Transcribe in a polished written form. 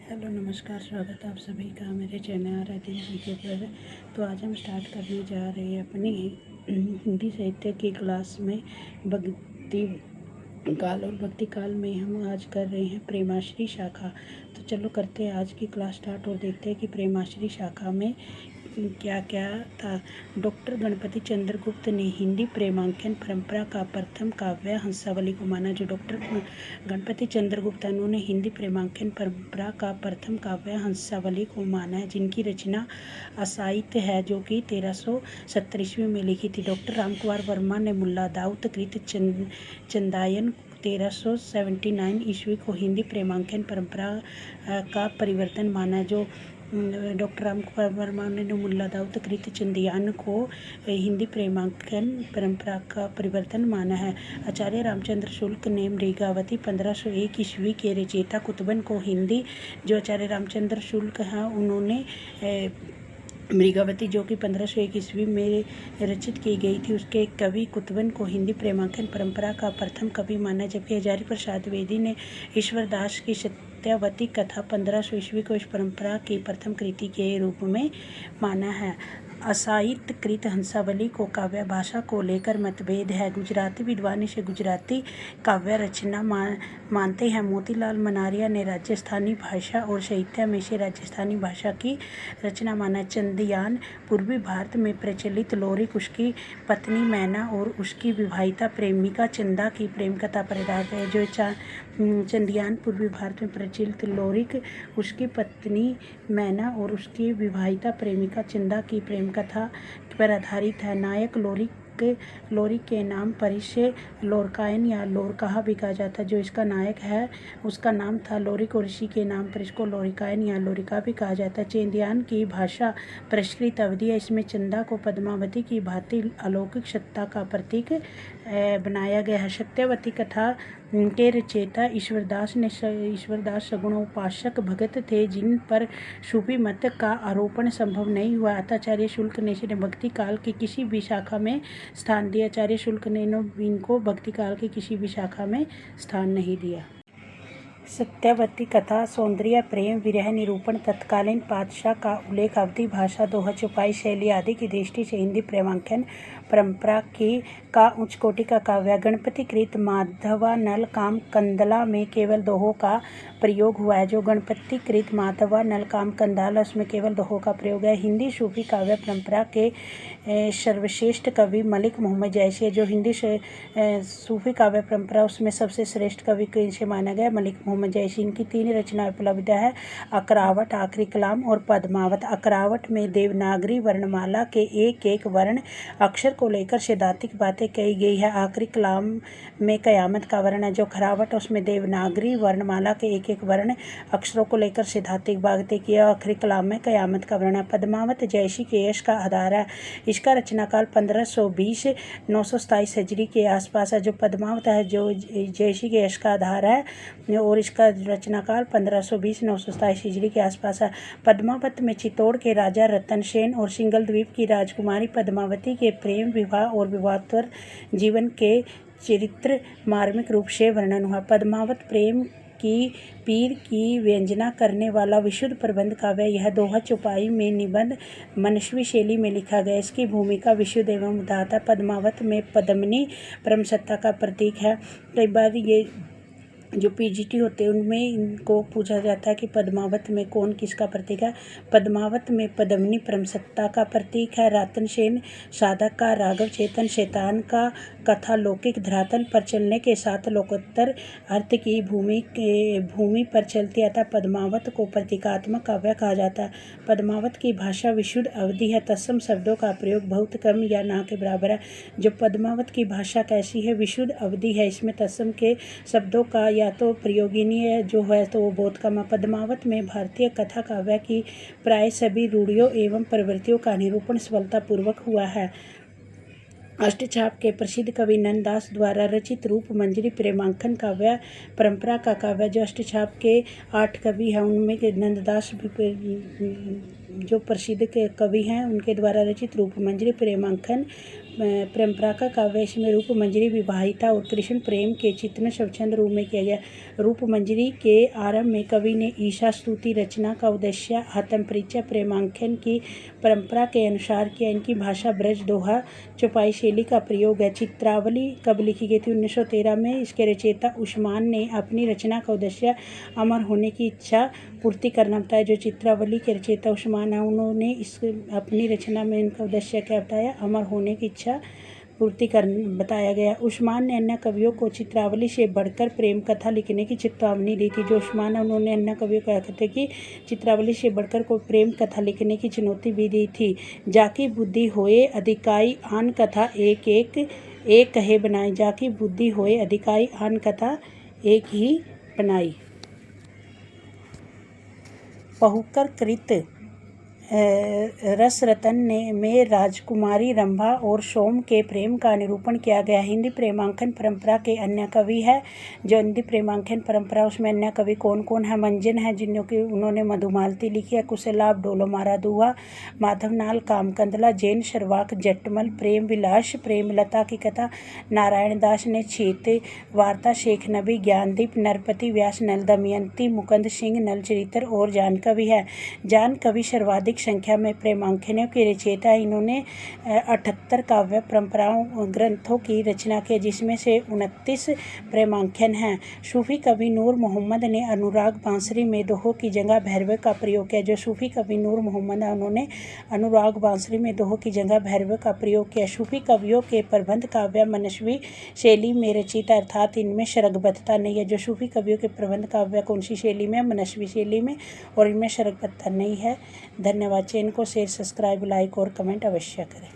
Hello नमस्कार, स्वागत है आप सभी का मेरे चैनल आराध्य जीके पर। तो आज हम स्टार्ट करने जा रहे हैं अपनी हिंदी साहित्य की क्लास में भक्ति काल। और भक्ति काल में हम आज कर रहे हैं प्रेमाश्री शाखा। तो चलो करते हैं आज की क्लास स्टार्ट और देखते हैं कि प्रेमाश्री शाखा में क्या क्या था। डॉक्टर गणपति चंद्रगुप्त ने हिंदी प्रेमांकन परंपरा का प्रथम काव्य हंसावली को माना। जो डॉक्टर गणपति चंद्रगुप्त उन्होंने हिंदी प्रेमांकन परंपरा का प्रथम काव्य हंसावली को माना है, जिनकी रचना असाहित्य है, जो कि 1370 ईस्वी में लिखी थी। डॉक्टर रामकुमार वर्मा ने मुल्ला दाऊद कृत चंदायन 1379 ईस्वी को हिंदी प्रेमांकन परंपरा का परिवर्तन माना। जो डॉक्टर रामकुमार वर्मा ने मुल्ला दाऊद कृत चंदायन को हिंदी प्रेमांकन परंपरा का परिवर्तन माना है। आचार्य रामचंद्र शुक्ल ने मृगावती 1501 ईस्वी के रचयिता कुतुबन को हिंदी, जो आचार्य रामचंद्र शुक्ल हैं उन्होंने मृगावती जो कि 1501 ईस्वी में रचित की गई थी, उसके कवि कुतुबन को हिंदी प्रेमांकन परंपरा का प्रथम कवि माना। जबकि हजारी प्रसाद द्विवेदी ने ईश्वरदास की सत्यावती कथा 1500 ईस्वी को इस परंपरा की प्रथम कृति के रूप में माना है। असाहित्य कृत हंसावली को काव्य भाषा को लेकर मतभेद है। गुजराती विद्वान इसे गुजराती काव्य रचना मानते हैं। मोतीलाल मनारिया ने राजस्थानी भाषा और साहित्य में से राजस्थानी भाषा की रचना माना। चंदियान पूर्वी भारत में प्रचलित लोरिक उसकी पत्नी मैना और उसकी विवाहिता प्रेमिका चंदा की प्रेम कथा पर आधारित है। जो चंदियान पूर्वी भारत में प्रचलित लोरिक उसकी पत्नी मैना और उसकी विवाहिता प्रेमिका चंदा की प्रेम कथा पर आधारित है। नायक लोरिक के नाम पर इसे लोरकायन या लोरकाहा भी कहा जाता है। जो इसका नायक है उसका नाम था लोरिक और इसी के नाम पर इसको लोरिकायन या लोरिका भी कहा जाता है। चंदियान की भाषा परिष्कृत अवधि है। इसमें चंदा को पद्मावती की भांति अलौकिक सत्ता का प्रतीक बनाया गया है। सत्यावती कथा के रचयिता ईश्वरदास सगुणोपासक भगत थे, जिन पर सूफी मत का आरोपण संभव नहीं हुआ। आचार्य शुक्ल ने इसे भक्ति काल की किसी भी शाखा में स्थान दिया। आचार्य शुक्ल ने इनको भक्ति काल की किसी भी शाखा में स्थान नहीं दिया। सत्यावती कथा सौंदर्य, प्रेम, विरह निरूपण, तत्कालीन पातशाह का उल्लेख, अवधि भाषा, दोहा, चौपाई शैली आदि की दृष्टि से हिंदी प्रेमांकन परंपरा का उच्च कोटि का काव्य। गणपति कृत माधवा नल काम कंदला में केवल दोहों का प्रयोग हुआ है। जो गणपति कृत माधवा नल काम कंदाला, उसमें केवल दोहों का प्रयोग है। हिंदी सूफी काव्य परंपरा के सर्वश्रेष्ठ कवि मलिक मोहम्मद जैसी है। जो हिंदी सूफी काव्य परंपरा उसमें सबसे श्रेष्ठ कवि से माना गया मलिक मोहम्मद जैसी। इनकी 3 रचनाएं उपलब्ध है: अकरावट, आखिरी कलाम और पद्मावत। अकरावट में देवनागरी वर्णमाला के एक एक वर्ण अक्षर को लेकर सैद्धांतिक बातें कही गई है। आखिरी कलाम में कयामत का वर्ण है। जो खरावट उसमें देवनागरी वर्णमाला के एक एक वर्ण अक्षरों को लेकर सैद्धांतिक बातें की है। आखिरी कलाम में कयामत का वर्ण है। पद्मावत जैसी के यश का आधार है। इसका रचनाकाल 1520-927 हिजरी के आसपास है। जो पद्मावत है जो जैसी के यश का आधार है और इसका रचनाकाल 1520-927 हिजरी के आसपास है। पद्मावत में चित्तौड़ के राजा रतन सेन और सिंघल द्वीप की राजकुमारी पद्मावती के प्रेम, विवाह और विवाहोत्तर जीवन के चरित्र मार्मिक रूप से वर्णन हुआ। पद्मावत प्रेम की पीर की व्यंजना करने वाला विशुद्ध प्रबंध काव्य। यह दोहा चौपाई में निबंध मनस्वी शैली में लिखा गया। इसकी भूमिका विशुद्ध एवं उदात्त है। पद्मावत में पद्मिनी परमसत्ता का प्रतीक है। कई बार ये जो पीजीटी होते हैं उनमें इनको पूछा जाता है कि पद्मावत में कौन किसका प्रतीक है। पद्मावत में पद्मिनी परमसत्ता का प्रतीक है। रतन सेन साधक का, राघव चेतन शैतान का कथा लौकिक धरातल पर चलने के साथ लोकोत्तर अर्थ की भूमि पर चलती है। अतः पद्मावत को प्रतीकात्मक काव्य कहा जाता है। पद्मावत की भाषा विशुद्ध अवधि है। तत्सम शब्दों का प्रयोग बहुत कम या ना के बराबर है। जो पद्मावत की भाषा कैसी है, विशुद्ध अवधि है। इसमें तत्सम के शब्दों का या तो प्रयोगनीय जो है तो वो बहुत कम है। पद्मावत में भारतीय कथा काव्य की प्राय सभी रूढ़ियों एवं प्रवृत्तियों का निरूपण सफलतापूर्वक हुआ है। अष्टछाप के प्रसिद्ध कवि नंददास द्वारा रचित रूप मंजरी प्रेमांकन काव्य परंपरा का काव्य। जो अष्टछाप के 8 कवि हैं उनमें नंददास जो प्रसिद्ध कवि हैं उनके द्वारा रचित रूप मंजरी प्रेमांकन परंपरा का काव्य, इसमें रूप मंजरी विवाहिता और कृष्ण प्रेम के चित्रण स्वच्छंद रूप में किया गया। रूप मंजरी के आरंभ में कवि ने ईशा स्तुति रचना का उद्देश्य आत्मपरिचय प्रेमांकन की परंपरा के अनुसार किया। इनकी भाषा ब्रज दोहा चौपाई शैली का प्रयोग है। चित्रावली कब लिखी गई थी? 1913 में। इसके रचयिता उस्मान ने अपनी रचना का उद्देश्य अमर होने की इच्छा पूर्ति करना बताया। जो चित्रावली के रचयिता उस्मान है, उन्होंने इस अपनी रचना में इनका उद्देश्य क्या बताया? अमर होने की इच्छा पूर्ति कर बताया गया। उस्मान ने अन्य कवियों को चित्रावली से बढ़कर प्रेम कथा लिखने की चेतावनी दी थी। जो उस्मान है, उन्होंने अन्य कवियों को कहते कि चित्रावली से बढ़कर कोई प्रेम कथा लिखने की चुनौती भी दी थी। जाकी बुद्धि होए अधिकाई आन कथा एक कहे बनाई। जाकी बुद्धि होए अधिकाई आन कथा एक ही बनाई। पहुकर कृत रसरतन में राजकुमारी रंभा और सोम के प्रेम का निरूपण किया गया। हिंदी प्रेमांकन परंपरा के अन्य कवि है। जो हिंदी प्रेमांकन परंपरा, उसमें अन्य कवि कौन कौन है? मंजन है, जिन्होंने उन्होंने मधुमालती लिखी है। कुशलाभ डोलोमारा दुआ, माधवनाल कामकंदला, जैन शर्वाक जटमल, प्रेम विलास प्रेमलता की कथा, नारायण दास ने छीत वार्ता, शेख नबी, ज्ञानदीप, नरपति व्यास, नल दमयंती, मुकुंद सिंह, नल चरित्र और जान कवि है। जान कवि सर्वाधिक संख्या में प्रेमांकनों के रचयिता। इन्होंने 78 काव्य परंपराओं ग्रंथों की रचना की, जिसमें से 29 प्रेमांकन हैं। सूफी कवि नूर मोहम्मद ने अनुराग बांसुरी में दोहों की जगह भैरव का प्रयोग किया। जो सूफी कवि नूर मोहम्मद है, उन्होंने अनुराग बांसुरी में दोहों की जगह भैरव का प्रयोग किया। सूफी कवियों के प्रबंध काव्य मनस्वी शैली में रचित, अर्थात इनमें शरगबद्धता नहीं है। जो सूफी कवियों के प्रबंध काव्य कौन सी शैली में? मनस्वी शैली में, और इनमें शरगबद्धता नहीं है। धन्यवाद। चैनल को शेयर, सब्सक्राइब, लाइक और कमेंट अवश्य करें।